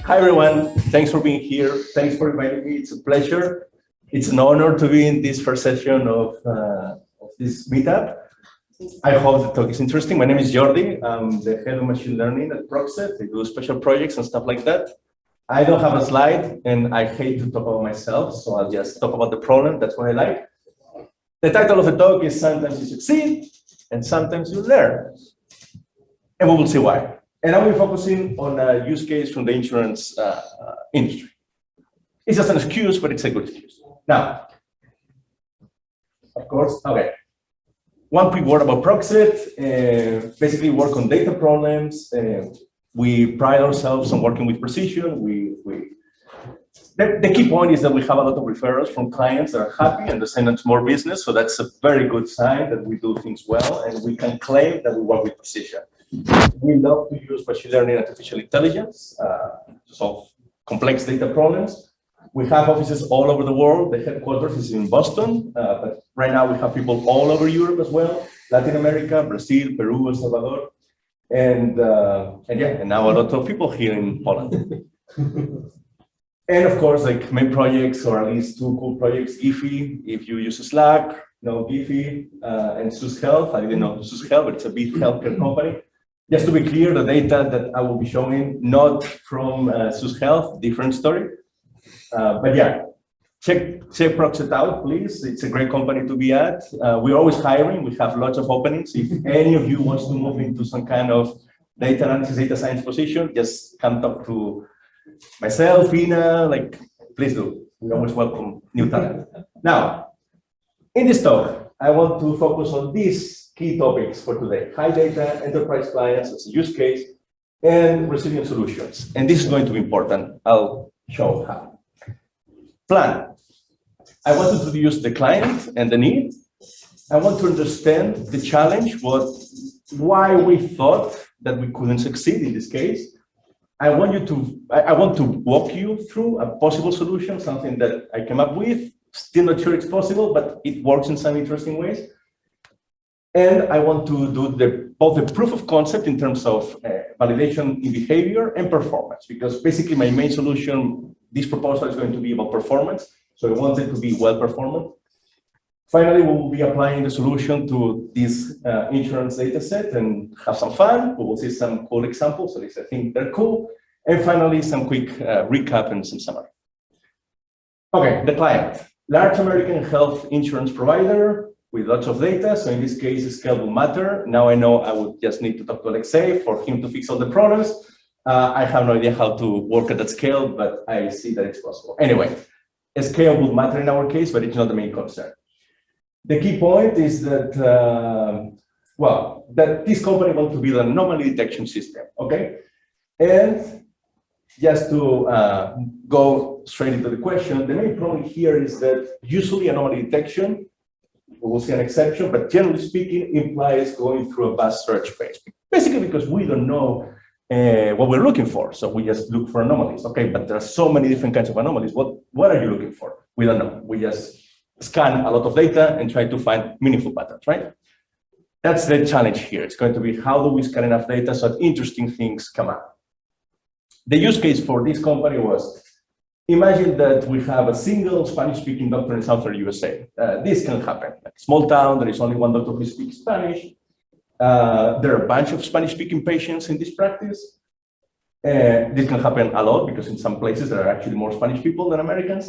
Hi, everyone. Thanks for being here. Thanks for inviting me. It's a pleasure. It's an honor to be in this first session of this meetup. I hope the talk is interesting. My name is Jordi. I'm the head of machine learning at Proxet. I do special projects and stuff like that. I don't have a slide, and I hate to talk about myself, so I'll just talk about the problem. That's what I like. The title of the talk is Sometimes You Succeed, and Sometimes You Learn. And we will see why. And I will be focusing on a use case from the insurance industry. It's just an excuse, but it's a good excuse. Now, of course, okay. One quick word about Proxet. Basically, work on data problems. We pride ourselves on working with precision. The key point is that we have a lot of referrals from clients that are happy and they send us more business. So that's a very good sign that we do things well, and we can claim that we work with precision. We love to use machine learning and artificial intelligence to solve complex data problems. We have offices all over the world. The headquarters is in Boston, but right now we have people all over Europe as well, Latin America, Brazil, Peru, El Salvador, and now a lot of people here in Poland. And of course, like main projects, or at least two cool projects, Giphy, if you use Slack, Giphy, and SUS Health. I didn't know SUS Health, but it's a big healthcare company. Just to be clear, the data that I will be showing, not from SUS Health, different story. But yeah, check Proxet out, please. It's a great company to be at. We're always hiring. We have lots of openings. If any of you wants to move into some kind of data analysis, data science position, just come talk to myself, Ina, please do. We always welcome new talent. Now, in this talk, I want to focus on these key topics for today: high data, enterprise clients as a use case, and resilient solutions. And this is going to be important. I'll show how. Plan. I want to introduce the client and the need. I want to understand the challenge, why we thought that we couldn't succeed in this case. I want to walk you through a possible solution, something that I came up with. Still not sure it's possible, but it works in some interesting ways. And I want to do both the proof of concept in terms of validation in behavior and performance, because basically my main solution, this proposal is going to be about performance. So I want it to be well performant. Finally, we will be applying the solution to this insurance data set and have some fun. We will see some cool examples, at least I think they're cool. And finally, some quick recap and some summary. Okay, the client. Large American health insurance provider with lots of data. So in this case, scale will matter. Now I know I would just need to talk to Alexei for him to fix all the problems. I have no idea how to work at that scale, but I see that it's possible. Anyway, scale would matter in our case, but it's not the main concern. The key point is that, that this company wants to build an anomaly detection system, okay? And just to go straight into the question, the main problem here is that usually anomaly detection, we will see an exception, but generally speaking, implies going through a vast search page. Basically because we don't know what we're looking for, so we just look for anomalies, okay? But there are so many different kinds of anomalies. What are you looking for? We don't know. We just scan a lot of data and try to find meaningful patterns, right? That's the challenge here. It's going to be how do we scan enough data so that interesting things come out. The use case for this company was, imagine that we have a single Spanish-speaking doctor in southern USA. This can happen. Like a small town, there is only one doctor who speaks Spanish. There are a bunch of Spanish-speaking patients in this practice. This can happen a lot because in some places there are actually more Spanish people than Americans.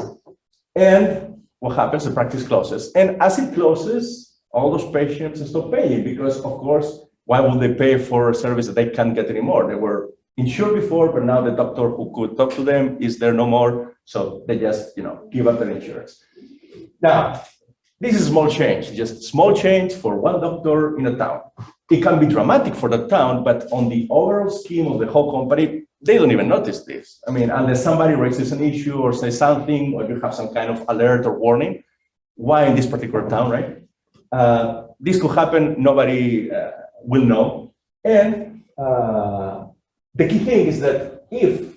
And what happens? The practice closes. And as it closes, all those patients stop paying because, of course, why would they pay for a service that they can't get anymore? They were insured before, but now the doctor who could talk to them is there no more. So they just, give up their insurance. Now, this is a small change, just small change for one doctor in a town. It can be dramatic for the town, but on the overall scheme of the whole company, they don't even notice this. I mean, unless somebody raises an issue or says something, or you have some kind of alert or warning, why in this particular town, right? This could happen, nobody will know. And the key thing is that if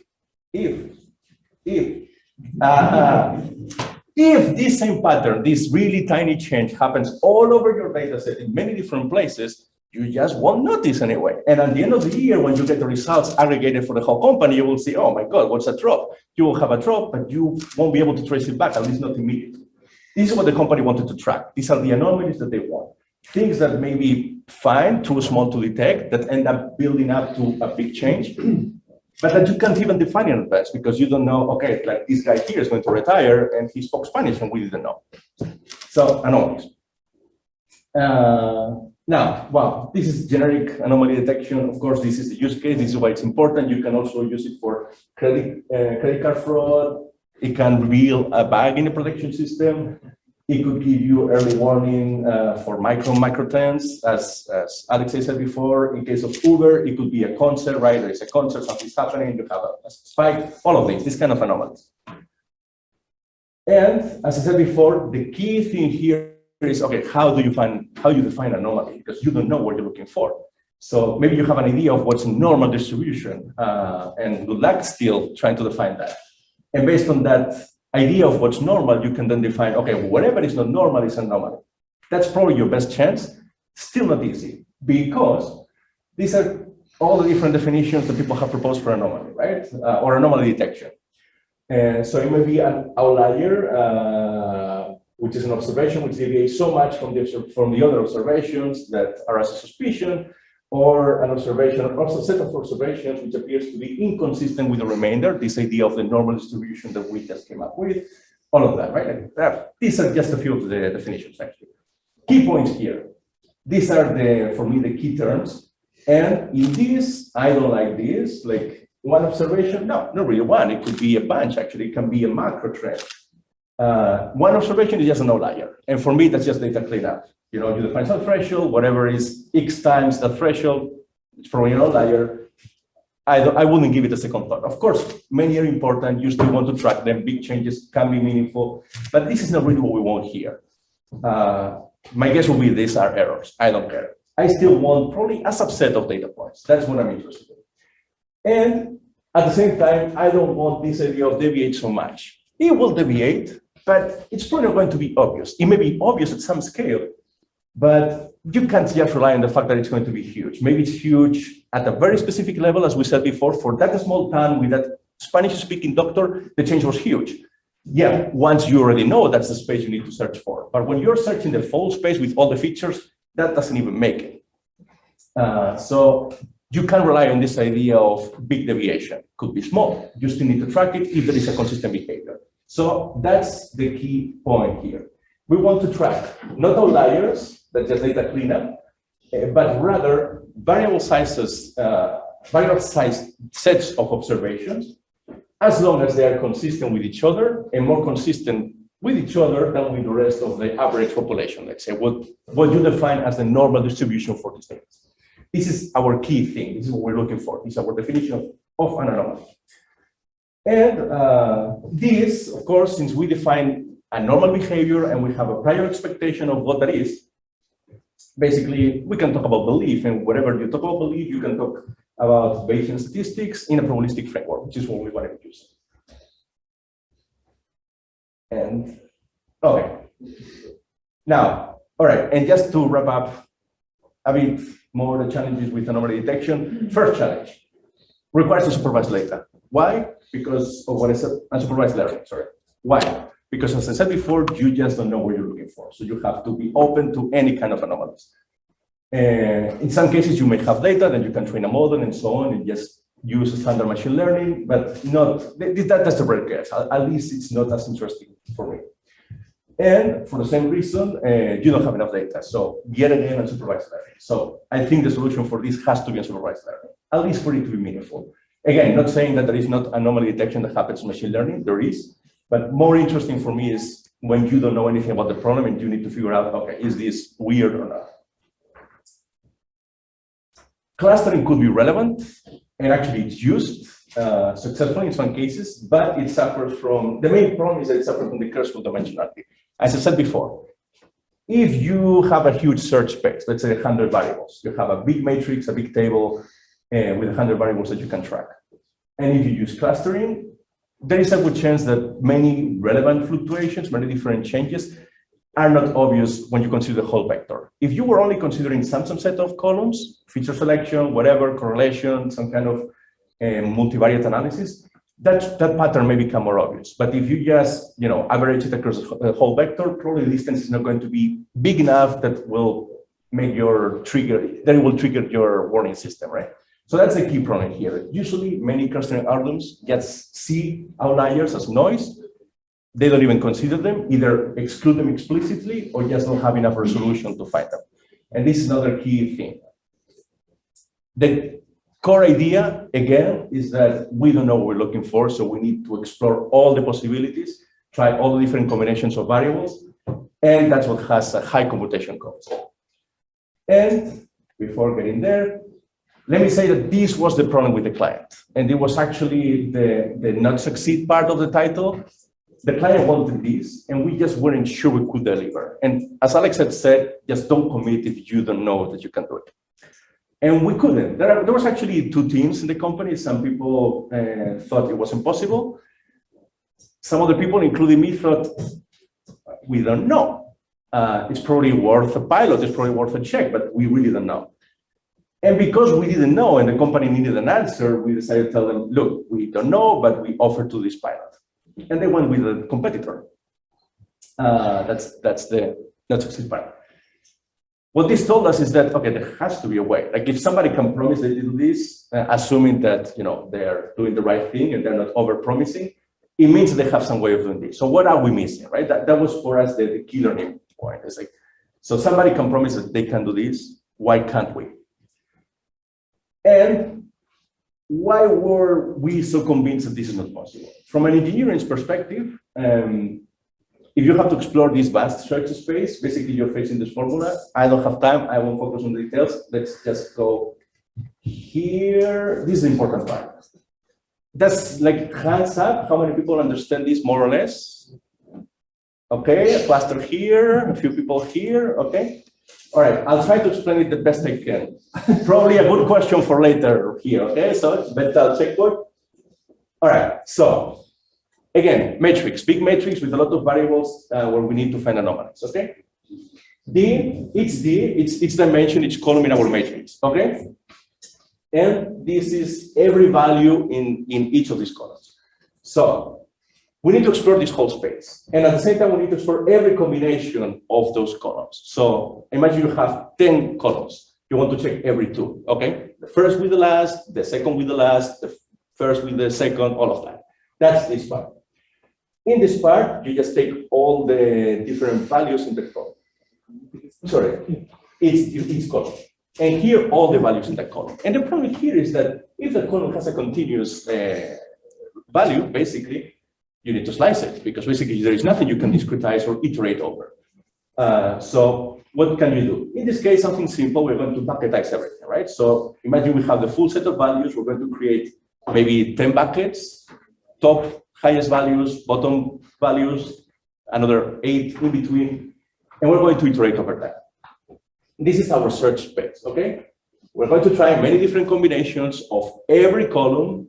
this same pattern, this really tiny change happens all over your data set in many different places, you just won't notice anyway. And at the end of the year, when you get the results aggregated for the whole company, you will see, oh my God, what's a drop? You will have a drop, but you won't be able to trace it back, at least not immediately. This is what the company wanted to track. These are the anomalies that they want. Things that may be fine, too small to detect, that end up building up to a big change, but that you can't even define in advance because you don't know, okay, like this guy here is going to retire and he spoke Spanish and we didn't know. So anomalies. Now, well, this is generic anomaly detection. Of course, this is the use case. This is why it's important. You can also use it for credit card fraud. It can reveal a bug in the protection system. It could give you early warning for micro trends, as Alex said before. In case of Uber, it could be a concert, right? There is a concert, something's happening, you have a spike, all of these kind of anomalies. And as I said before, the key thing here is, okay, how you define anomaly? Because you don't know what you're looking for. So maybe you have an idea of what's a normal distribution, and good luck still trying to define that. And based on that idea of what's normal, you can then define, okay, whatever is not normal is anomaly. That's probably your best chance. Still not easy, because these are all the different definitions that people have proposed for anomaly, right? Or anomaly detection. So it may be an outlier, which is an observation which deviates so much from the other observations that are as a suspicion, or an observation, or a set of observations which appears to be inconsistent with the remainder, this idea of the normal distribution that we just came up with, all of that, right? These are just a few of the definitions, actually. Key points here. These are, for me, the key terms. And in this, I don't like this, like one observation, no, not really one, it could be a bunch, actually, it can be a macro trend. One observation is just an outlier. And for me, that's just data cleanup. You know, you define some threshold, whatever is X times the threshold, it's probably an outlier. I wouldn't give it a second thought. Of course, many are important. You still want to track them. Big changes can be meaningful, but this is not really what we want here. My guess would be these are errors. I don't care. I still want probably a subset of data points. That's what I'm interested in. And at the same time, I don't want this idea of deviate so much. It will deviate, but it's probably not going to be obvious. It may be obvious at some scale, but you can't just rely on the fact that it's going to be huge. Maybe it's huge at a very specific level, as we said before. For that small town with that Spanish-speaking doctor, the change was huge. Yeah, once you already know that's the space you need to search for. But when you're searching the full space with all the features, that doesn't even make it. So you can rely on this idea of big deviation. Could be small. You still need to track it if there is a consistent behavior. So that's the key point here. We want to track not outliers, that's just data cleanup, but rather variable sizes, variable size sets of observations, as long as they are consistent with each other and more consistent with each other than with the rest of the average population. Let's say what you define as the normal distribution for these things. This is our key thing. This is what we're looking for. This is our definition of an anomaly. And this, of course, since we define a normal behavior and we have a prior expectation of what that is, basically, we can talk about belief, and whatever you talk about belief, you can talk about Bayesian statistics in a probabilistic framework, which is what we want to use. And, okay. Now, all right, and just to wrap up a bit more the challenges with anomaly detection. First challenge, requires unsupervised data. Why? Because of what I said, unsupervised learning, sorry. Why? Because as I said before, you just don't know what you're looking for. So you have to be open to any kind of anomalies. In some cases, you may have data, then you can train a model and so on, and just use standard machine learning, but not, that's a rare case. At least it's not as interesting for me. And for the same reason, you don't have enough data. So yet again, unsupervised learning. So I think the solution for this has to be unsupervised learning, at least for it to be meaningful. Again, not saying that there is not anomaly detection that happens in machine learning, there is, but more interesting for me is when you don't know anything about the problem and you need to figure out, okay, is this weird or not? Clustering could be relevant, and actually it's used successfully in some cases, but it suffers from, the main problem is that it suffers from the curse of dimensionality. As I said before, if you have a huge search space, let's say 100 variables, you have a big matrix, a big table with 100 variables that you can track. And if you use clustering, there is a good chance that many relevant fluctuations, many different changes are not obvious when you consider the whole vector. If you were only considering some subset of columns, feature selection, whatever, correlation, some kind of multivariate analysis, that pattern may become more obvious. But if you just, average it across the whole vector, probably the distance is not going to be big enough that will make your trigger, that it will trigger your warning system, right? So that's the key problem here. Usually, many clustering algorithms just see outliers as noise. They don't even consider them, either exclude them explicitly or just don't have enough resolution to find them. And this is another key thing. The core idea, again, is that we don't know what we're looking for, so we need to explore all the possibilities, try all the different combinations of variables, and that's what has a high computation cost. And before getting there, let me say that this was the problem with the client, and it was actually the not succeed part of the title. The client wanted this, and we just weren't sure we could deliver. And as Alex had said, just don't commit if you don't know that you can do it. And we couldn't. There was actually two teams in the company. Some people thought it was impossible. Some other people, including me, thought, we don't know. It's probably worth a pilot, it's probably worth a check, but we really don't know. And because we didn't know and the company needed an answer, we decided to tell them, look, we don't know, but we offer to this pilot. And they went with a competitor. That's the not succeed part. What this told us is that, okay, there has to be a way. Like if somebody can promise they do this, assuming that they're doing the right thing and they're not over-promising, it means they have some way of doing this. So what are we missing, right? That was for us the key learning point. It's like, so somebody can promise that they can do this, why can't we? And why were we so convinced that this is not possible? From an engineering's perspective, if you have to explore this vast search space, basically you're facing this formula. I don't have time, I won't focus on the details. Let's just go here. This is the important part. That's like hands up, how many people understand this more or less? Okay, a cluster here, a few people here, okay. All right, I'll try to explain it the best I can. Probably a good question for later here, okay? So, mental checkpoint. All right, so again, matrix, big matrix with a lot of variables where we need to find anomalies, okay? It's dimension, each column in our matrix, okay? And this is every value in each of these columns. So we need to explore this whole space. And at the same time, we need to explore every combination of those columns. So imagine you have 10 columns. You want to check every two, okay? The first with the last, the second with the last, the first with the second, all of that. That's this part. In this part, you just take all the different values in the column. Sorry, it's column. And here, all the values in that column. And the problem here is that if the column has a continuous value, basically, you need to slice it because basically there is nothing you can discretize or iterate over. So what can you do? In this case, something simple, we're going to bucketize everything, right? So imagine we have the full set of values. We're going to create maybe 10 buckets, top, highest values, bottom values, another 8 in between, and we're going to iterate over that. This is our search space, okay? We're going to try many different combinations of every column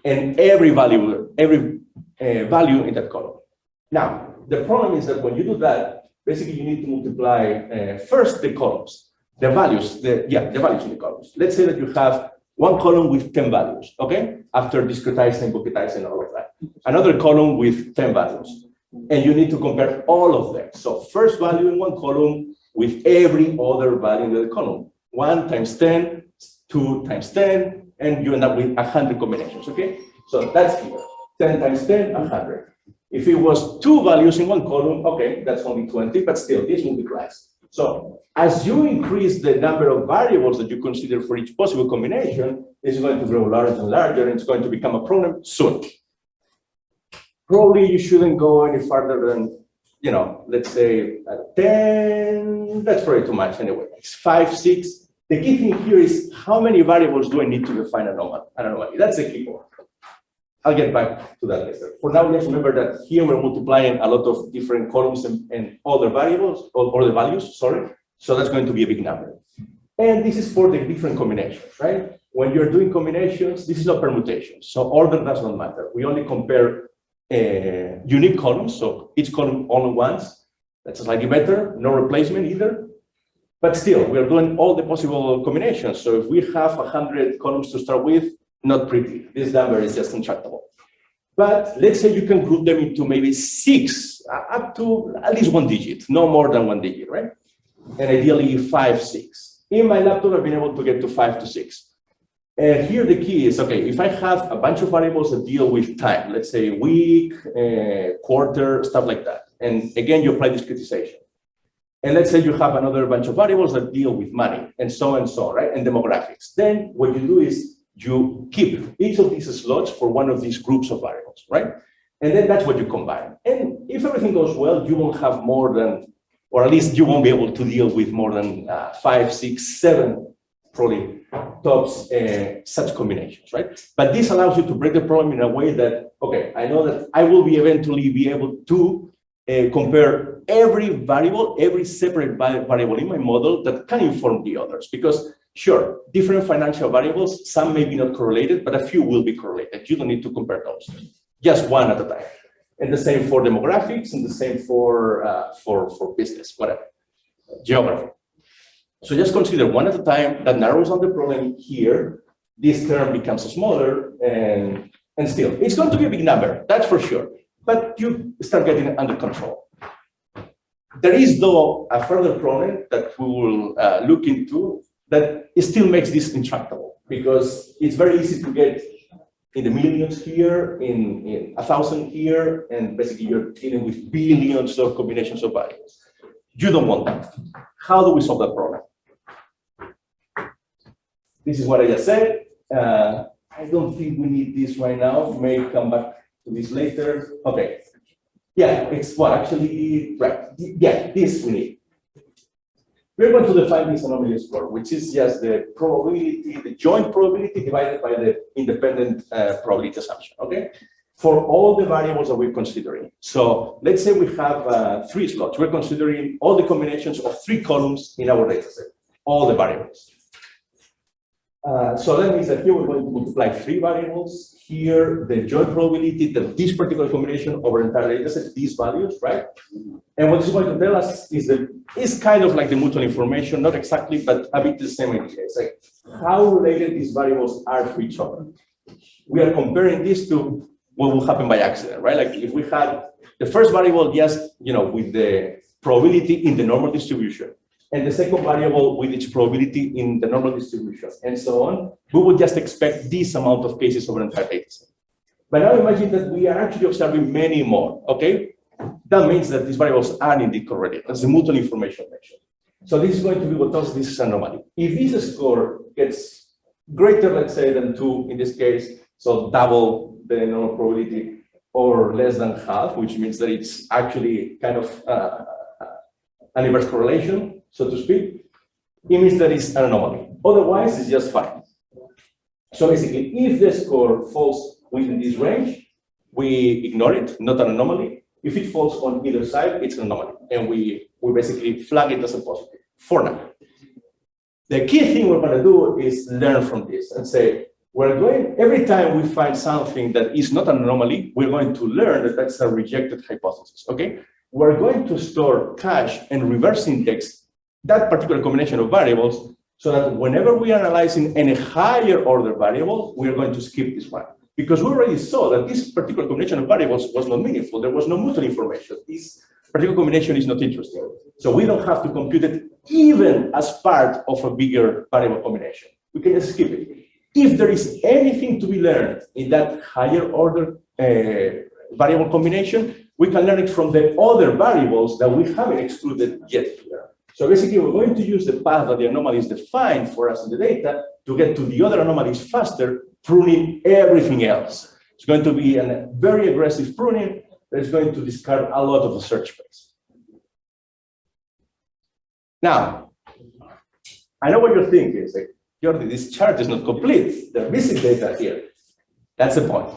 and every value in that column. Now, the problem is that when you do that, basically you need to multiply first the columns, the values, the values in the columns. Let's say that you have one column with 10 values, okay? After discretizing, bucketizing, all of that. Another column with 10 values. And you need to compare all of them. So first value in one column with every other value in the column. 1 times 10, 2 times 10, and you end up with 100 combinations, okay? So that's here. 10 times 10, 100. If it was 2 values in one column, okay, that's only 20, but still, this multiplies. So as you increase the number of variables that you consider for each possible combination, it's going to grow larger and larger, and it's going to become a problem soon. Probably you shouldn't go any farther than, let's say 10, that's probably too much anyway. It's 5, 6. The key thing here is how many variables do I need to define an anomaly? That's the key point. I'll get back to that later. For now, just remember that here we're multiplying a lot of different columns and other variables, or the values, sorry. So that's going to be a big number. And this is for the different combinations, right? When you're doing combinations, this is not permutations. So order does not matter. We only compare unique columns, so each column only once. That's slightly better, no replacement either. But still, we're doing all the possible combinations. So if we have 100 columns to start with, not pretty. This number is just intractable. But let's say you can group them into maybe 6, up to at least 1 digit, no more than 1 digit, right? And ideally 5, 6. In my laptop, I've been able to get to 5 to 6. And here the key is, okay, if I have a bunch of variables that deal with time, let's say week, quarter, stuff like that. And again, you apply discretization. And let's say you have another bunch of variables that deal with money and so on, right? And demographics. Then what you do is you keep each of these slots for one of these groups of variables, right? And then that's what you combine. And if everything goes well, you won't have more than, or at least you won't be able to deal with more than 5, 6, 7, probably tops, such combinations, right? But this allows you to break the problem in a way that, okay, I know that I will be eventually be able to compare every variable, every separate variable in my model that can inform the others. Because sure, different financial variables, some may be not correlated, but a few will be correlated. You don't need to compare those, just one at a time. And the same for demographics, and the same for business, whatever, geography. So just consider one at a time. That narrows down the problem here. This term becomes smaller, and still, it's going to be a big number, that's for sure. But you start getting it under control. There is, though, a further problem that we will look into that still makes this intractable, because it's very easy to get in the millions here, in 1,000 here, and basically you're dealing with billions of combinations of variables. You don't want that. How do we solve that problem? This is what I just said. I don't think we need this right now. We may come back to this later. Okay. Yeah, it's what actually, right. Yeah, this we need. We're going to define this anomaly score, which is just the probability, the joint probability divided by the independent probability assumption, okay? For all the variables that we're considering. So let's say we have 3 slots. We're considering all the combinations of 3 columns in our data set, all the variables. So that means that here we're going to multiply 3 variables. Here, the joint probability that this particular combination over entire data set, these values, right? And what it's going to tell us is that it's kind of like the mutual information, not exactly, but a bit the same idea. It's like how related these variables are to each other. We are comparing this to what will happen by accident, right? Like if we had the first variable just, with the probability in the normal distribution, and the second variable with its probability in the normal distribution, and so on, we would just expect this amount of cases over an entire data set. But now imagine that we are actually observing many more, okay? That means that these variables are indeed correlated. That's the mutual information measure. So this is going to be what tells us this is anomaly. If this score gets greater, let's say, than 2 in this case, so double the normal probability, or less than half, which means that it's actually kind of an inverse correlation, so to speak, it means that it's an anomaly. Otherwise, it's just fine. So basically, if the score falls within this range, we ignore it, not an anomaly. If it falls on either side, it's an anomaly. And we basically flag it as a positive for now. The key thing we're going to do is learn from this and say, every time we find something that is not an anomaly, we're going to learn that that's a rejected hypothesis, okay? We're going to store cache and reverse index that particular combination of variables so that whenever we are analyzing any higher order variable, we're going to skip this one. Because we already saw that this particular combination of variables was not meaningful. There was no mutual information. This particular combination is not interesting. So we don't have to compute it even as part of a bigger variable combination. We can just skip it. If there is anything to be learned in that higher order variable combination, we can learn it from the other variables that we haven't excluded yet here. So basically, we're going to use the path that the anomaly is defined for us in the data to get to the other anomalies faster, pruning everything else. It's going to be a very aggressive pruning that is going to discard a lot of the search space. Now, I know what you're thinking. It's like, Jordi, this chart is not complete. There's missing data here. That's the point.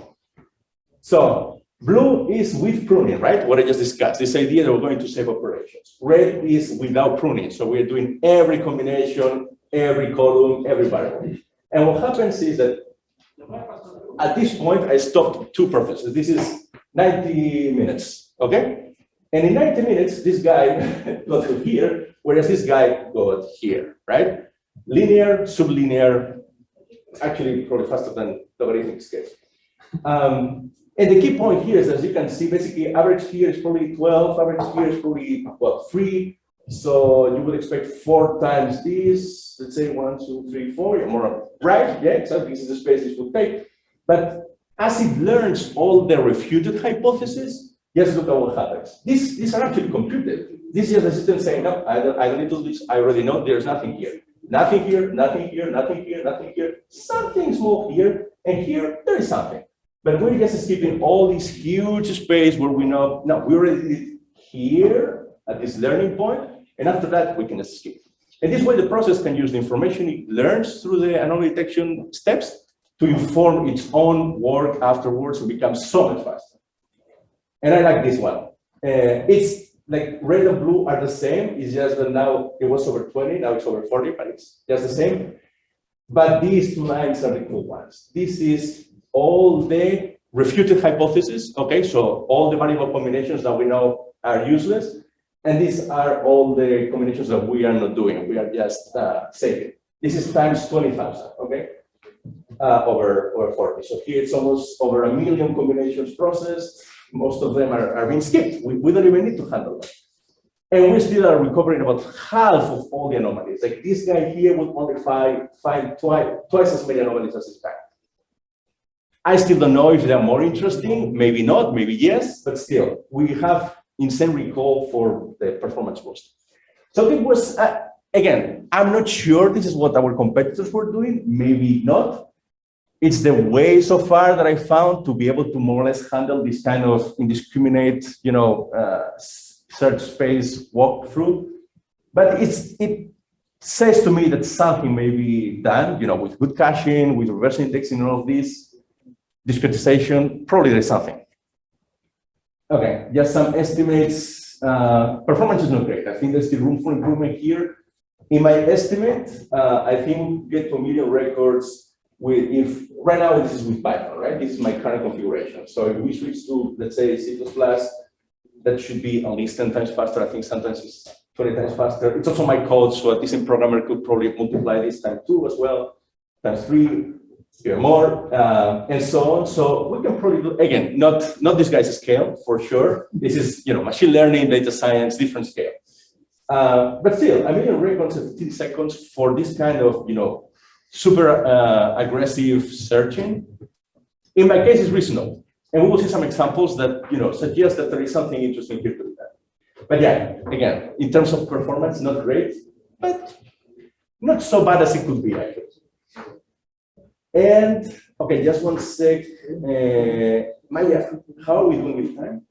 So blue is with pruning, right? What I just discussed, this idea that we're going to save operations. Red is without pruning. So we're doing every combination, every column, every variable. And what happens is that at this point, I stopped 2 purposes. This is 90 minutes, okay? And in 90 minutes, this guy got to here, whereas this guy got here, right? Linear, sublinear, actually probably faster than logarithmic scale. And the key point here is, as you can see, basically average here is probably 12, average here is probably, well, 3. So you would expect 4 times this, let's say 1, 2, 3, 4, yeah, more, right? Yeah, exactly, this is the space this would take. But as it learns all the refuted hypotheses, just look at what happens. These are actually computed. This is the system saying, no, I don't need to do this, I already know there's nothing here. Nothing here, nothing here, nothing here, nothing here, something small here, and here, there is something. But we're just skipping all this huge space where we know, no, we already did it here at this learning point, and after that, we can just skip. And this way, the process can use the information it learns through the anomaly detection steps to inform its own work afterwards and become so much faster. And I like this one. It's like red and blue are the same, it's just that now it was over 20, now it's over 40, but it's just the same. But these 2 lines are the cool ones. This is all the refuted hypotheses, okay? So all the variable combinations that we know are useless. And these are all the combinations that we are not doing. We are just saving. This is times 20,000, okay? Over 40. So here it's almost over 1 million combinations processed. Most of them are being skipped. We don't even need to handle them. And we still are recovering about half of all the anomalies. Like this guy here would only find twice as many anomalies as this guy. I still don't know if they're more interesting, maybe not, maybe yes, but still, we have insane recall for the performance boost. So it was, again, I'm not sure this is what our competitors were doing, maybe not. It's the way so far that I found to be able to more or less handle this kind of indiscriminate, search space walkthrough. But it says to me that something may be done, with good caching, with reverse indexing, and all of this, discretization, probably there's something. Okay, just some estimates. Performance is not great. I think there's still room for improvement here. In my estimate, I think we get to 1 million records with, right now this is with Python, right? This is my current configuration. So if we switch to, let's say, C++, that should be at least 10 times faster. I think sometimes it's 20 times faster. It's also my code, so a decent programmer could probably multiply this times 2 as well, times 3, even more, and so on. So we can probably do, again, not this guy's scale, for sure. This is, machine learning, data science, different scale. But still, 1 million records in 15 seconds for this kind of, super aggressive searching, in my case, is reasonable. And we will see some examples that, suggest that there is something interesting here to do that. But yeah, again, in terms of performance, not great, but not so bad as it could be, actually. And, okay, just one sec. Maya, how are we doing with time?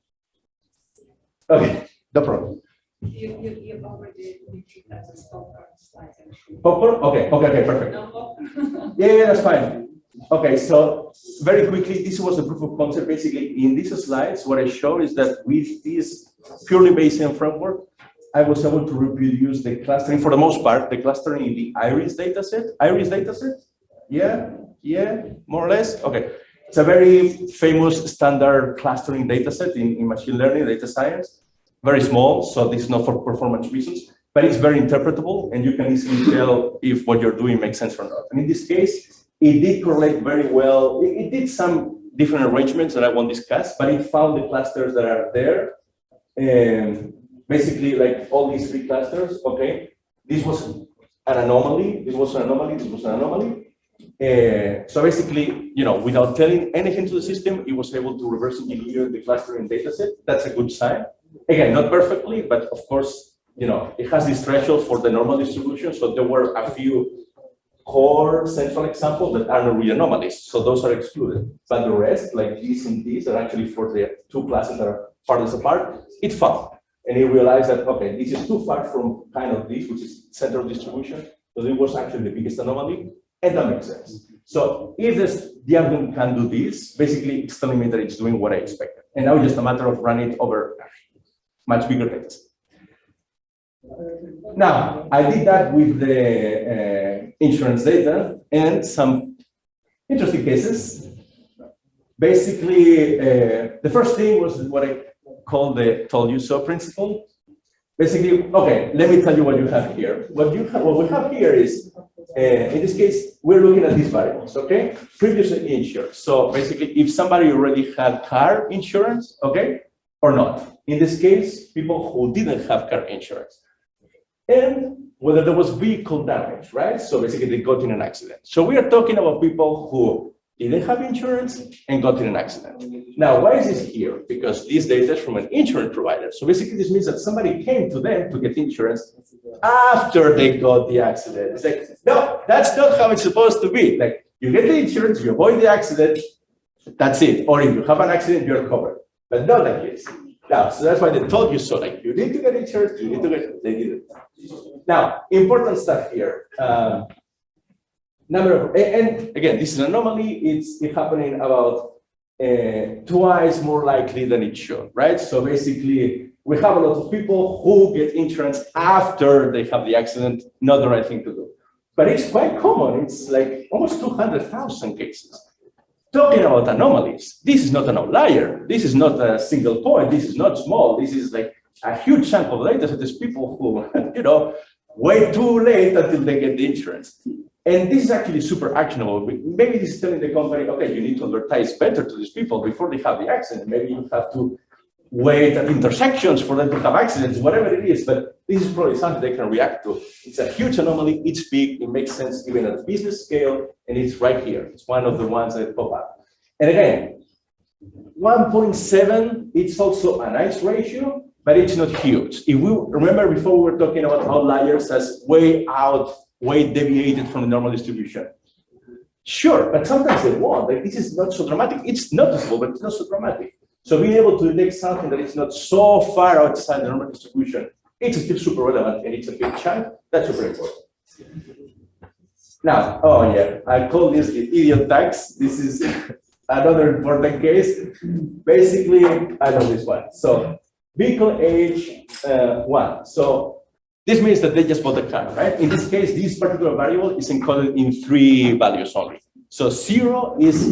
Okay, no problem. You already repeated that as popcorn slides. Popcorn? Okay, perfect. No. Yeah, that's fine. Okay, so very quickly, this was the proof of concept. Basically, in these slides, what I show is that with this purely Bayesian framework, I was able to reproduce the clustering, for the most part, the clustering in the IRIS dataset. IRIS dataset? Yeah, more or less. Okay, it's a very famous standard clustering dataset in machine learning, data science. Very small, so this is not for performance reasons, but it's very interpretable, and you can easily tell if what you're doing makes sense or not. And in this case, it did correlate very well. It did some different arrangements that I won't discuss, but it found the clusters that are there. And basically, like all these 3 clusters, okay, this was an anomaly, this was an anomaly, this was an anomaly. So basically, without telling anything to the system, it was able to reverse engineer the clustering dataset. That's a good sign. Again, not perfectly, but of course, it has this threshold for the normal distribution. So there were a few core central examples that are not real anomalies. So those are excluded. But the rest, like these and these, are actually for the 2 classes that are farthest apart. It found. And it realized that, okay, this is too far from kind of this, which is center of distribution. So it was actually the biggest anomaly. And that makes sense. So if the algorithm can do this, basically it's telling me that it's doing what I expected. And now it's just a matter of running it over much bigger data. Now, I did that with the insurance data and some interesting cases. Basically, the first thing was what I called the told you so principle. Basically, okay, let me tell you what you have here. What we have here is, in this case, we're looking at these variables, okay? Previously insured. So basically, if somebody already had car insurance, okay, or not. In this case, people who didn't have car insurance. And whether there was vehicle damage, right? So basically, they got in an accident. So we are talking about people who didn't have insurance and got in an accident. Now, why is this here? Because this data is from an insurance provider. So basically, this means that somebody came to them to get insurance after they got the accident. It's like, no, that's not how it's supposed to be. Like, you get the insurance, you avoid the accident, that's it. Or if you have an accident, you're covered. But not like this. Now, so that's why they told you so. Like, you need to get insurance, you need to get, they didn't. Now, important stuff here. Number of, and again, this is an anomaly. It's happening about twice more likely than it should, right? So basically, we have a lot of people who get insurance after they have the accident, not the right thing to do. But it's quite common. It's like almost 200,000 cases. Talking about anomalies, this is not an outlier. This is not a single point. This is not small. This is like a huge chunk of data. So there's people who, you know, wait too late until they get the insurance. And this is actually super actionable. Maybe this is telling the company, okay, you need to advertise better to these people before they have the accident. Maybe you have to wait at intersections for them to have accidents, whatever it is. But this is probably something they can react to. It's a huge anomaly. It's big. It makes sense even at business scale. And it's right here. It's one of the ones that pop up. And again, 1.7, it's also a nice ratio, but it's not huge. If we remember before, we were talking about outliers as way deviated from the normal distribution. Sure, but sometimes they won't. Like, this is not so dramatic. It's noticeable, but it's not so dramatic. So being able to detect something that is not so far outside the normal distribution, it's still super relevant and it's a big chunk. That's super important. Now, oh yeah, I call this the idiot tax. This is another important case. Basically, I know this one. So vehicle age 1. So this means that they just bought a car, right? In this case, this particular variable is encoded in 3 values only. So 0 is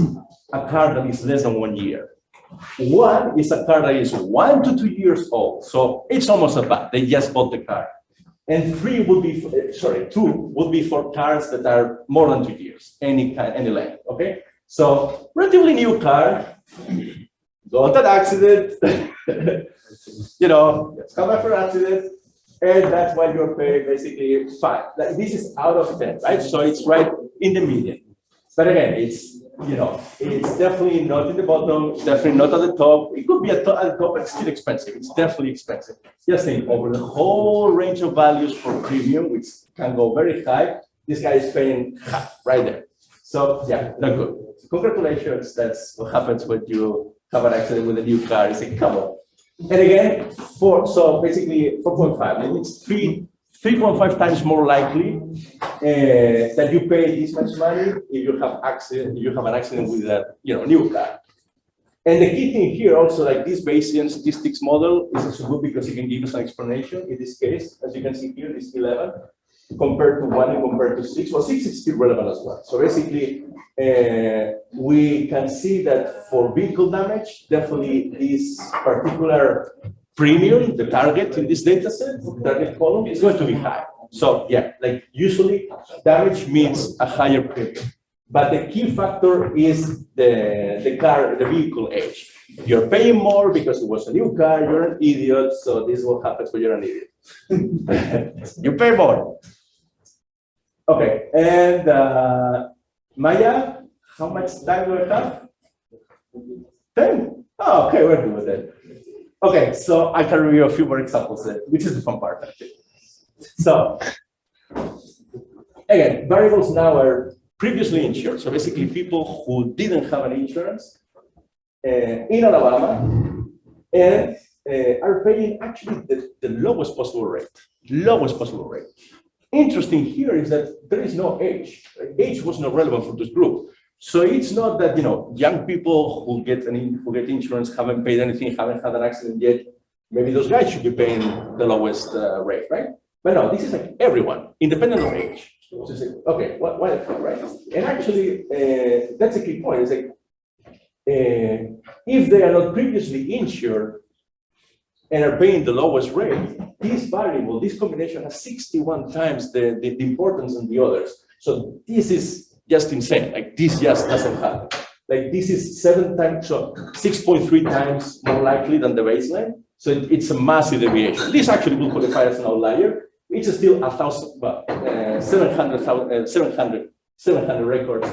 a car that is less than 1 year. 1 is a car that is 1 to 2 years old. So it's almost a bad. They just bought the car. And 3 would be, 2 would be for cars that are more than 2 years, any kind, any length, okay? So relatively new car, got an accident, you know, it's come after an accident, and that's why you're paying basically 5. Like, this is out of 10, right? So it's right in the median. But again, it's, you know, it's definitely not in the bottom, it's definitely not at the top. It could be at the top, but it's still expensive. It's definitely expensive. Just think, over the whole range of values for premium, which can go very high, this guy is paying half right there. So yeah, not good. So congratulations, that's what happens when you have an accident with a new car. It's like, come on. And again, so basically 4.5, and it's 3.5 times more likely that you pay this much money if you have an accident with a new car. And the key thing here also, like this Bayesian statistics model is also good because it can give us an explanation. In this case, as you can see here, this 11 compared to 1 and compared to 6. Well, 6 is still relevant as well. So basically, we can see that for vehicle damage, definitely this particular premium, the target in this data set, the target column, is going to be high. So yeah, like usually damage means a higher premium. But the key factor is the vehicle age. You're paying more because it was a new car, you're an idiot, so this is what happens when you're an idiot. You pay more. Okay, and Maya, how much time do I have? 10? Oh, okay, we're good with that. Okay, so I can review a few more examples there, which is the fun part, actually. So, again, variables now are previously insured. So basically people who didn't have an insurance in Alabama and are paying actually the lowest possible rate. Lowest possible rate. Interesting here is that there is no age. Age was not relevant for this group. So it's not that, young people who get insurance haven't paid anything, haven't had an accident yet. Maybe those guys should be paying the lowest rate, right? But no, this is like everyone, independent of age. So say, okay, why the fuck, right? And actually, that's a key point. It's like, if they are not previously insured, and are paying the lowest rate, this variable, this combination has 61 times the importance than the others. So this is just insane. Like this just doesn't happen. Like this is 7 times, so 6.3 times more likely than the baseline. So it's a massive deviation. This actually will qualify as an outlier. It's still 700 records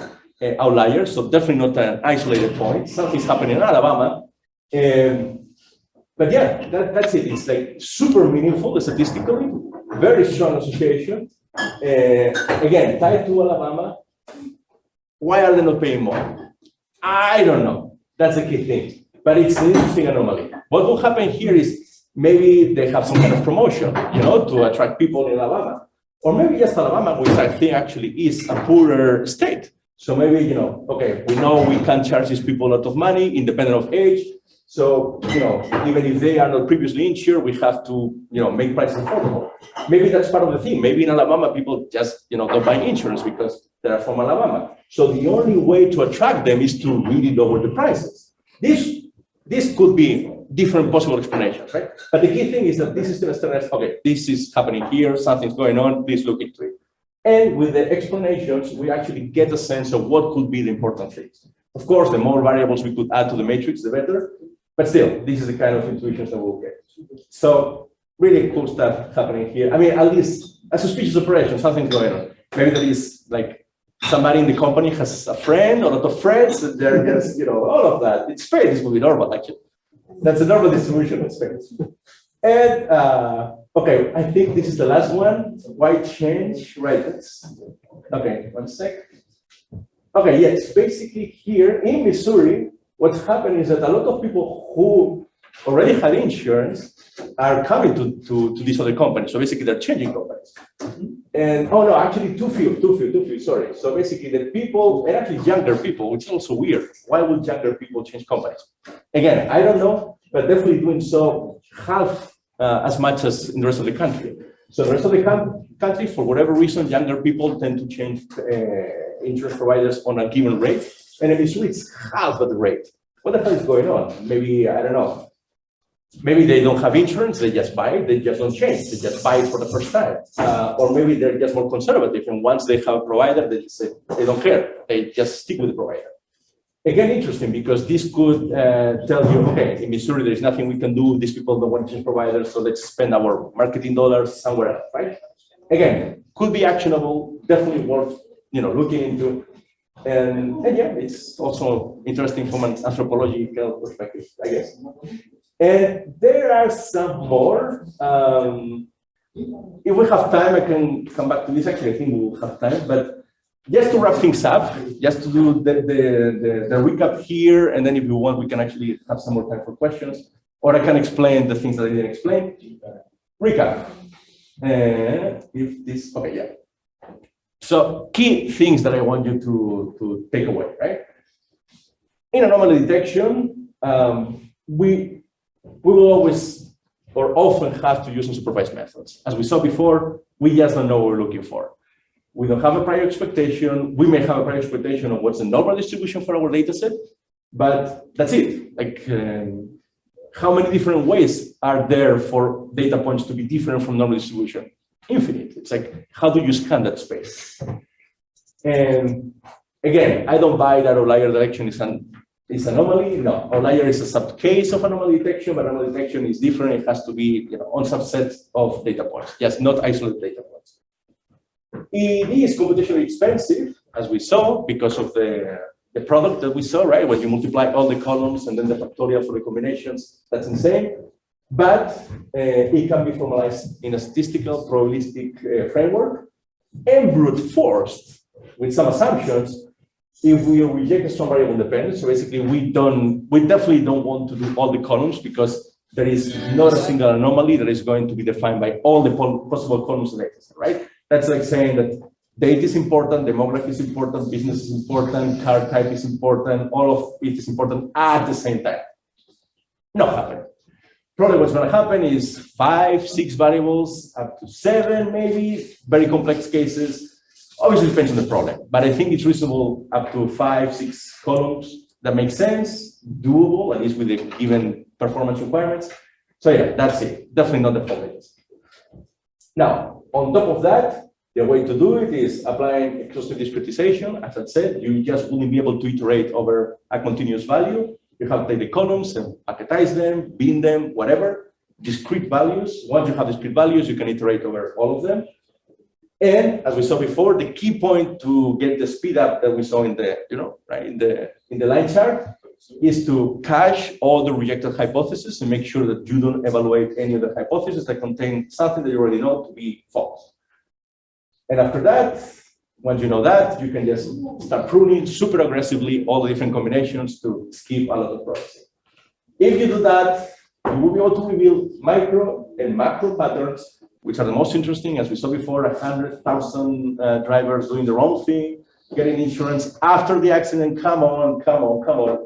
outlier. So definitely not an isolated point. Something's happening in Alabama. But yeah, that's it. It's like super meaningful statistically, very strong association. Again, tied to Alabama. Why are they not paying more? I don't know. That's the key thing. But it's an interesting anomaly. What will happen here is maybe they have some kind of promotion, to attract people in Alabama. Or maybe just Alabama, which I think actually is a poorer state. So maybe, okay, we know we can't charge these people a lot of money, independent of age. So, even if they are not previously insured, we have to, make prices affordable. Maybe that's part of the thing. Maybe in Alabama, people just, don't buy insurance because they're from Alabama. So the only way to attract them is to really lower the prices. This could be different possible explanations, right? But the key thing is that this is going to start, okay, this is happening here, something's going on, please look into it. And with the explanations, we actually get a sense of what could be the important things. Of course, the more variables we could add to the matrix, the better. But still, this is the kind of intuitions that we'll get. So really cool stuff happening here. I mean, at least a suspicious operation, something's going on. Maybe there is like somebody in the company has a friend or a lot of friends, and they're just, all of that. It's fair, this will be normal, actually. That's a normal distribution of space. And, okay, I think this is the last one. Why change? Right, okay, 1 sec. Okay, yes, basically here in Missouri, what's happening is that a lot of people who already had insurance are coming to these other companies. So basically they're changing companies. And, oh no, actually too few, sorry. So basically the people, and actually younger people, which is also weird. Why would younger people change companies? Again, I don't know, but definitely doing so half as much as in the rest of the country. So the rest of the country, for whatever reason, younger people tend to change insurance providers on a given rate. And in Missouri, it's half of the rate. What the hell is going on? Maybe, I don't know. Maybe they don't have insurance, they just buy it, they just don't change, they just buy it for the first time. Or maybe they're just more conservative, and once they have a provider, they say they don't care, they just stick with the provider. Again, interesting, because this could tell you, okay, in Missouri, there's nothing we can do, these people don't want to change providers, so let's spend our marketing dollars somewhere else, right? Again, could be actionable, definitely worth looking into. And yeah, it's also interesting from an anthropological perspective, I guess. And there are some more. If we have time, I can come back to this. Actually, I think we'll have time. But just to wrap things up, just to do the recap here, and then if you want, we can actually have some more time for questions, or I can explain the things that I didn't explain. Recap. Okay, yeah. So key things that I want you to take away, right? In anomaly detection, we will always or often have to use unsupervised methods. As we saw before, we just don't know what we're looking for. We don't have a prior expectation. We may have a prior expectation of what's the normal distribution for our data set, but that's it. Like, how many different ways are there for data points to be different from normal distribution? Infinite. It's like, how do you scan that space? And again, I don't buy that outlier detection is anomaly. No, outlier is a subcase of anomaly detection, but anomaly detection is different. It has to be on subsets of data points, just not isolated data points. It is computationally expensive, as we saw, because of the product that we saw, right? When you multiply all the columns and then the factorial for the combinations, that's insane. But it can be formalized in a statistical probabilistic framework and brute forced with some assumptions if we reject a strong variable dependence. So basically, we definitely don't want to do all the columns because there is not a single anomaly that is going to be defined by all the possible columns of data, right? That's like saying that data is important, demography is important, business is important, car type is important, all of it is important at the same time. Not happening. Probably what's going to happen is 5, 6 variables, up to 7 maybe, very complex cases. Obviously, depends on the problem, but I think it's reasonable up to 5, 6 columns. That makes sense, doable, at least with the given performance requirements. So yeah, that's it. Definitely not the whole dataset. Now, on top of that, the way to do it is applying a cluster discretization. As I said, you just wouldn't be able to iterate over a continuous value. You have to take the columns and packetize them, bin them, whatever. Discrete values. Once you have discrete values, you can iterate over all of them. And as we saw before, the key point to get the speed up that we saw in the, right, in the line chart is to cache all the rejected hypotheses and make sure that you don't evaluate any of the hypotheses that contain something that you already know to be false. And after that, once you know that, you can just start pruning super aggressively all the different combinations to skip a lot of processing. If you do that, you will be able to reveal micro and macro patterns, which are the most interesting. As we saw before, 100,000 drivers doing the wrong thing, getting insurance after the accident. Come on, come on, come on.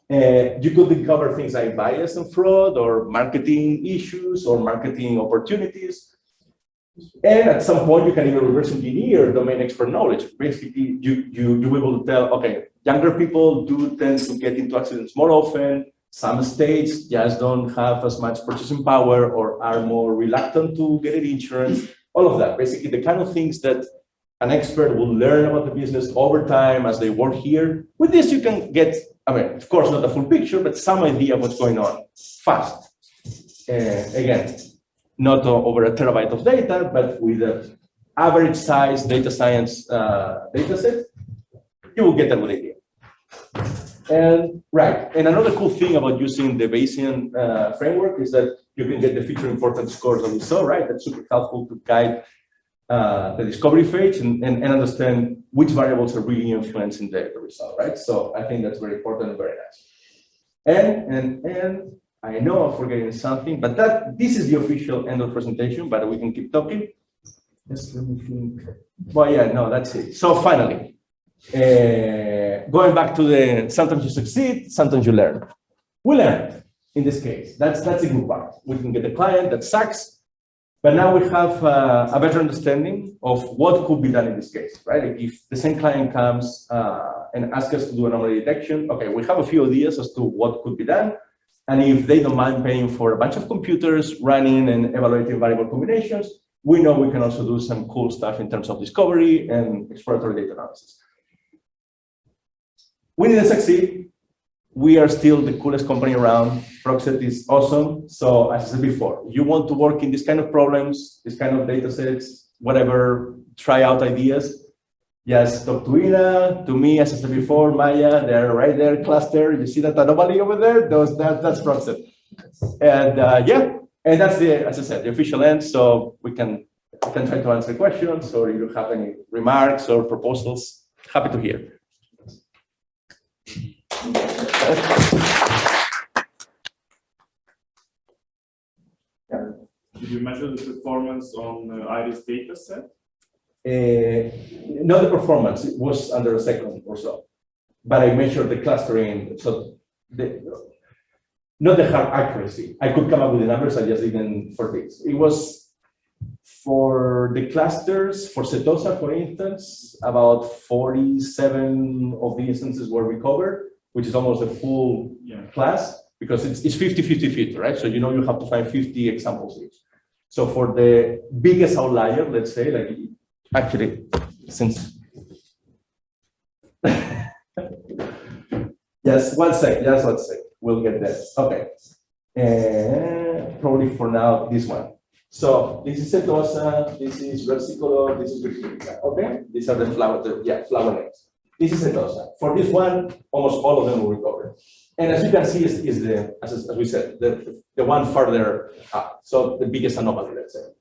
You could discover things like bias and fraud, or marketing issues, or marketing opportunities. And at some point, you can even reverse engineer domain expert knowledge. Basically, you'll be able to tell, okay, younger people do tend to get into accidents more often. Some states just don't have as much purchasing power or are more reluctant to get insurance. All of that, basically the kind of things that an expert will learn about the business over time as they work here. With this, you can get, I mean, of course, not a full picture, but some idea of what's going on fast. Again, not over a terabyte of data, but with an average size data science data set, you will get a good idea. And right, and another cool thing about using the Bayesian framework is that you can get the feature importance scores that we saw, right? That's super helpful to guide the discovery phase and understand which variables are really influencing the result, right? So I think that's very important and very nice. And I know I'm forgetting something, but this is the official end of presentation, but we can keep talking. Just let me think. Well, yeah, no, that's it. So finally, going back to the sometimes you succeed, sometimes you learn. We learned in this case. That's a good part. We can get a client that sucks, but now we have a better understanding of what could be done in this case, right? If the same client comes and asks us to do anomaly detection, okay, we have a few ideas as to what could be done. And if they don't mind paying for a bunch of computers running and evaluating variable combinations, we know we can also do some cool stuff in terms of discovery and exploratory data analysis. We didn't succeed. We are still the coolest company around. Proxet is awesome. So as I said before, you want to work in this kind of problems, this kind of data sets, whatever, try out ideas. Just talk to Ina, to me, as I said before, Maya, they're right there, cluster. You see that anomaly over there? That's Proxet. And yeah, and that's as I said, the official end. So we can try to answer questions, or if you have any remarks or proposals, happy to hear. Did you measure the performance on Iris dataset? Not the performance, it was under a second or so. But I measured the clustering, so not the hard accuracy. I could come up with the numbers, I just didn't for this. It was for the clusters, for Setosa, for instance, about 47 of the instances were recovered, which is almost a full class, because it's 50-50-50, right? So you know you have to find 50 examples each. So for the biggest outlier, let's say, like actually, since just one sec, we'll get there. Okay, probably for now this one. So this is Setosa, this is versicolor, this is Virginica. Okay, these are the flower names. This is Setosa. For this one, almost all of them will recover. And as you can see, is the, as we said, the one further up. So the biggest anomaly, let's say.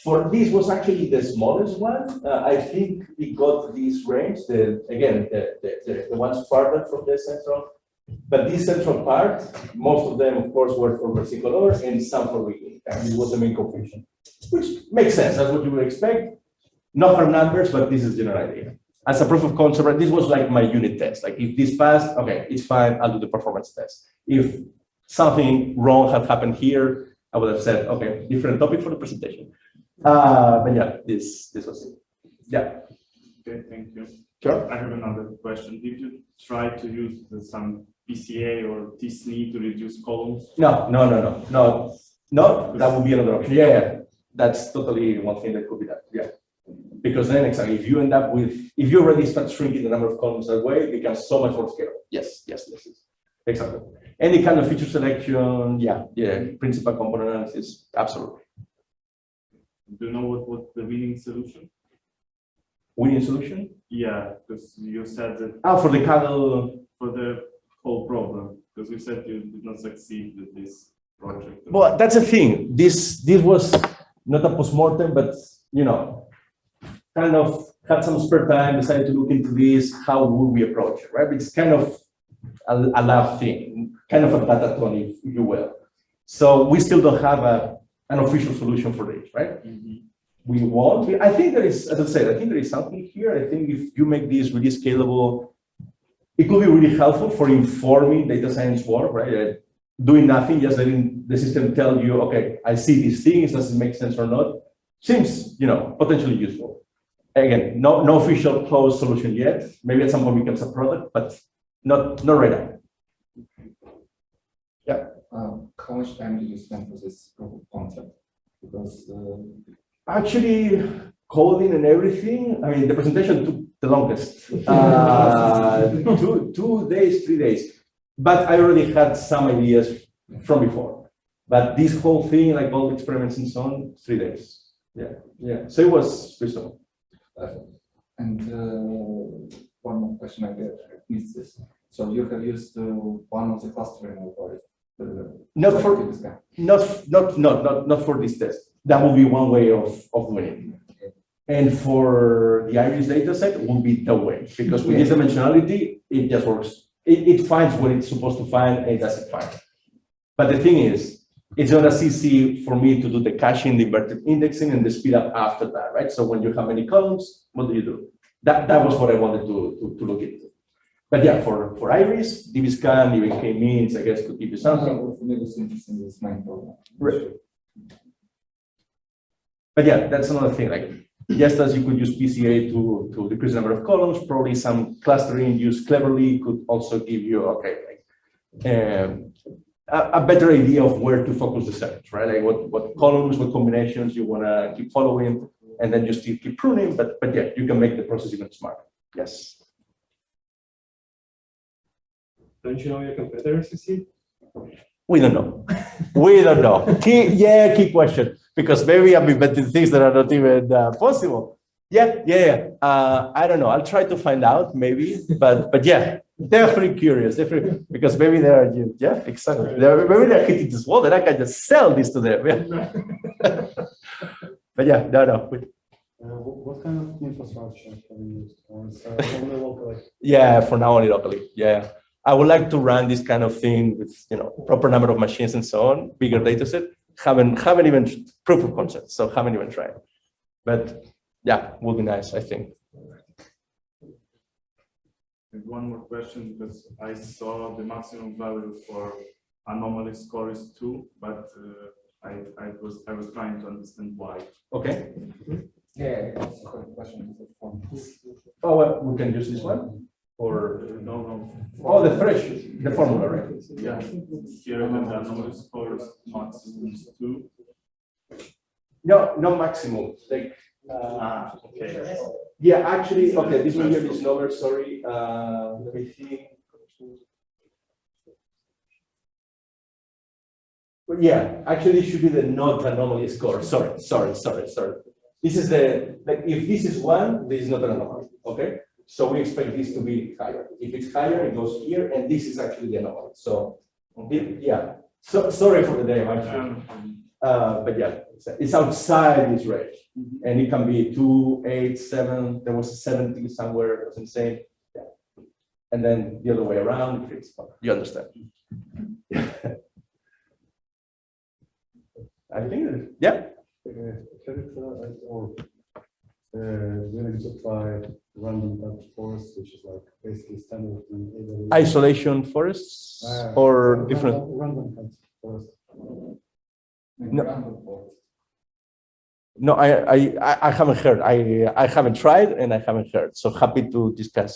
For this was actually the smallest one. I think it got this range, the ones farther from the central. But this central part, most of them, of course, were for versicolor and some for Virginica. And it was the main confusion, which makes sense. That's what you would expect. Not her numbers, but this is the general idea. As a proof of concept, this was like my unit test. Like if this passed, okay, it's fine, I'll do the performance test. If something wrong had happened here, I would have said, okay, different topic for the presentation. But yeah, this was it. Yeah. Okay, thank you. Sure. I have another question. Did you try to use some PCA or TSNE to reduce columns? No. No, that would be another option. Yeah, yeah. That's totally one thing that could be done. Yeah. Because then exactly, if you end up with, if you already start shrinking the number of columns that way, it becomes so much more scalable. Yes, yes, yes, yes. Exactly. Any kind of feature selection, yeah, principal component analysis, absolutely. Do you know what the winning solution? Winning solution? Yeah, because you said that For the Kaggle. for the whole problem, because you said you did not succeed with this project. Well, that's the thing. This was not a postmortem, but kind of had some spare time, decided to look into this. How would we approach it, right? It's kind of a lab thing, kind of a datathon, if you will. So we still don't have an official solution for this, right? We want. I think there is, as I said, I think there is something here. I think if you make this really scalable, it could be really helpful for informing data science work, right? Doing nothing, just letting the system tell you, okay, I see these things, does it make sense or not? Seems, potentially useful. Again, no official closed solution yet. Maybe at some point becomes a product, but not right now. Yeah. How much time did you spend for this proof of concept? Because actually, coding and everything, I mean, the presentation took the longest. 2 days, 3 days. But I already had some ideas from before. But this whole thing, like all the experiments and so on, 3 days. Yeah. So it was reasonable. And one more question I missed this. So you have used one of the clustering algorithms. Not for this test. That would be one way of doing it. And for the Iris dataset, it will be the way, because with this dimensionality, it just works. It finds what it's supposed to find, and it doesn't find. But the thing is, it's not as easy for me to do the caching, the inverted indexing, and the speed up after that, right? So when you have many columns, what do you do? That was what I wanted to look into. But yeah, for Iris, dbscan, even k-means, I guess, could give you something. For me, it was interesting this main problem. Right. But yeah, that's another thing. Like, just as you could use PCA to decrease the number of columns, probably some clustering used cleverly could also give you, a better idea of where to focus the search, right? Like what columns, what combinations you want to keep following, and then just keep pruning. But yeah, you can make the process even smarter. Yes. Don't you know your competitors, you see? We don't know. We don't know. Key question. Because maybe I'm inventing things that are not even possible. Yeah. I don't know. I'll try to find out, maybe. But yeah, definitely curious. Definitely, because maybe they are. Yeah, exactly. Maybe they're hitting this wall, and I can just sell this to them. Yeah. But yeah, no. What kind of infrastructure have you used? Or is only locally? Yeah, for now only locally. Yeah. I would like to run this kind of thing with proper number of machines and so on, bigger data set. Haven't even proof of concept, so haven't even tried. But yeah, would be nice, I think. One more question, because I saw the maximum value for anomaly score is 2, but I was trying to understand why. Okay. Yeah, that's a good question. Oh, well, we can use this one. Or No. oh, the formula, right? Yeah. Here the anomaly score is maximum is 2. No maximum. Like Okay. yeah, actually, okay, this one here is lower. Sorry. Let me think. But yeah, actually, it should be the not anomaly score. Sorry. This is if this is 1, this is not an anomaly. Okay. So we expect this to be higher. If it's higher, it goes here, and this is actually the anomaly. So, yeah. So sorry for the name, actually. But yeah, it's outside this range, and it can be 2, 8, 7. There was a 70 somewhere. It was insane. Yeah. And then the other way around. You understand? I think. Yeah. Have you tried or willing to try random touch forest, which is like basically standard in AWS? Isolation forests or different? Random touch forest. No, I haven't heard. I haven't tried and I haven't heard. So happy to discuss.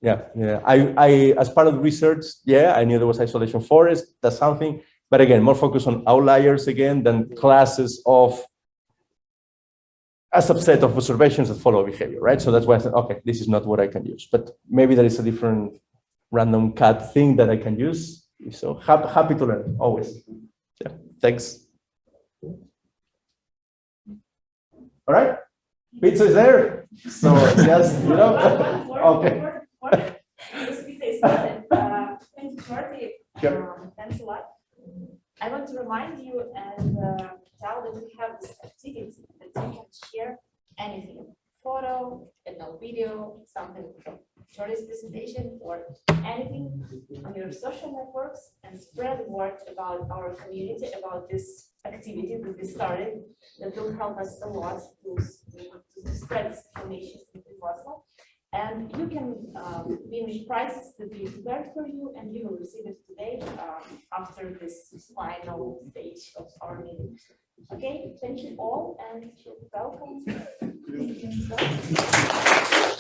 Yeah. I as part of the research, I knew there was isolation forest. That's something. But again, more focus on outliers again than classes of a subset of observations that follow behavior, right? So that's why I said, okay, this is not what I can use, but maybe there is a different random cat thing that I can use. If so, happy to learn, always. Yeah, thanks. All right, pizza is there. So yes, you know, okay. This pizza is done. Thank you, Jordi. Sure. Thanks a lot. I want to remind you and tell that we have this activity that you can share anything, photo, video, something from Jordi's presentation or anything on your social networks and spread the word about our community, about this activity that we started that will help us a lot to spread this information if possible. And you can win prizes that we prepared for you, and you will receive it today after this final stage of our meeting. Okay, thank you all, and welcome. Thank you.